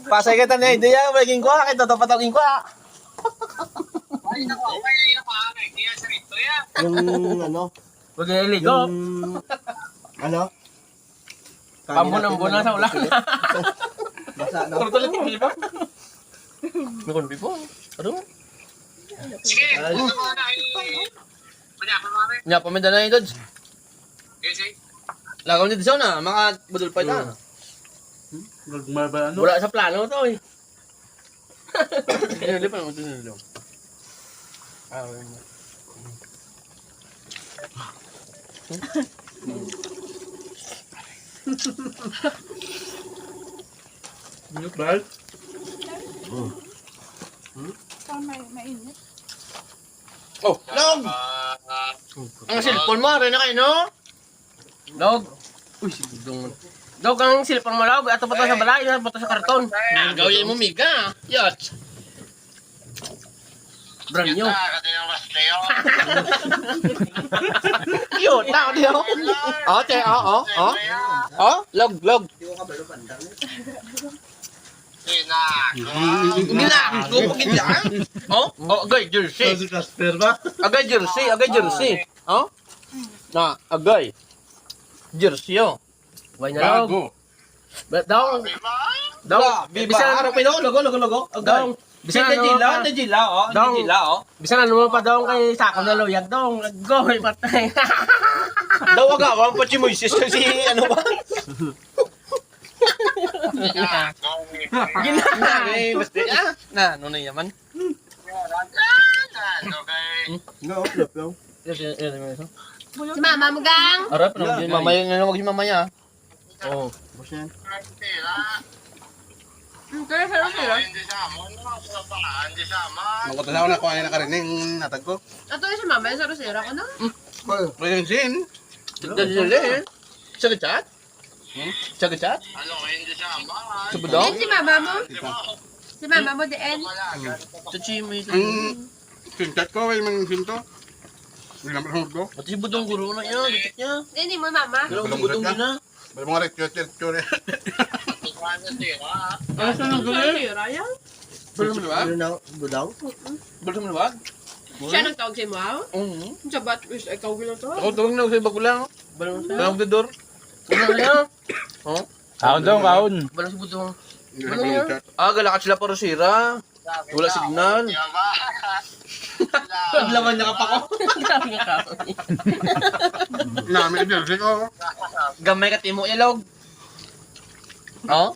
Pasay kita na idea, magiging ko, kita to patawin ko. Ay, nako, kaya na paano, hindi yan sa rito yan. Yung ano, Huwag yung iligo. ano? Pambunang-bunang sa ulan. Basa, no? Tuloy mo, di ba? May kunbi po. Ano? Sige, gusto mo na Manyapan mo rin. Nya, paminda na yung Dodge. Kasi, Lagaw niya dito na, mga budol pa ito. Nagmaba ano? Wala sa plano to eh. Hindi pa naman ito nilo. Minute ba? Mainit. Oh, Log! Ang cellphone mo, rin na kayo, no? Log! Uy, sigudong. Log, ang cellphone mo, Log. Ato pa to sa balay, ato pa to sa karton. Nagawin mo, Miga. Yot! Brand new. kasi yung mas kayo. Yun, tao diyo. Oh, che, oh. Oh, log. Hindi na, gupagin yan. Oh, agay, jersey. Si Casper ba? Agay, jersey. Oh? Na, agay. Jersey, oh. Why na log? Daw, Bisa harap pino, logo. daw. Bisan na Jila, oh. Bisan ano mo pa daw kay Sakam na loyag daw. Goy patay. Daw agawang pa si Moises kasi ano ba? Ginagay, basta na, ano na yaman? No, flip lang. Si Mama mo gang. Arap, mamaya na wag yung mamaya. Oh. Boss yan. Kaya saro. Makutas ako na kung ano nakarinig natag ko. Ato si Mama, saro ko na. Pwede sin. Tignan sila eh. Sa gatchat? Sa gatchat? Sa budong? Si Mama mo. Si Mama mo din. Sa chimay. Ang sintat ko, may mga sinto. May naman ko. At si budong guro na yan, gatchat niya. Hindi mo Mama. Pero budong din na. May mga rekyo-rekyo. Ah, saan ang galing? Raya? Bulong mo luwag? Ano na, budang? Bulong mo luwag? Siya nagtawag sa mo? Oo. Sa bat, ikaw gila to. Ako tawag na ako sa iba ko lang. Balong sa Balong sa door. Ano na yan? Oh? Kaon daw, kaon. Balong sa budong. Ah, galakat sila para sira. Wala signal. Paglaman niya ka pa ko. Namin jersey ko. Gamay ka timo ilog. Oh?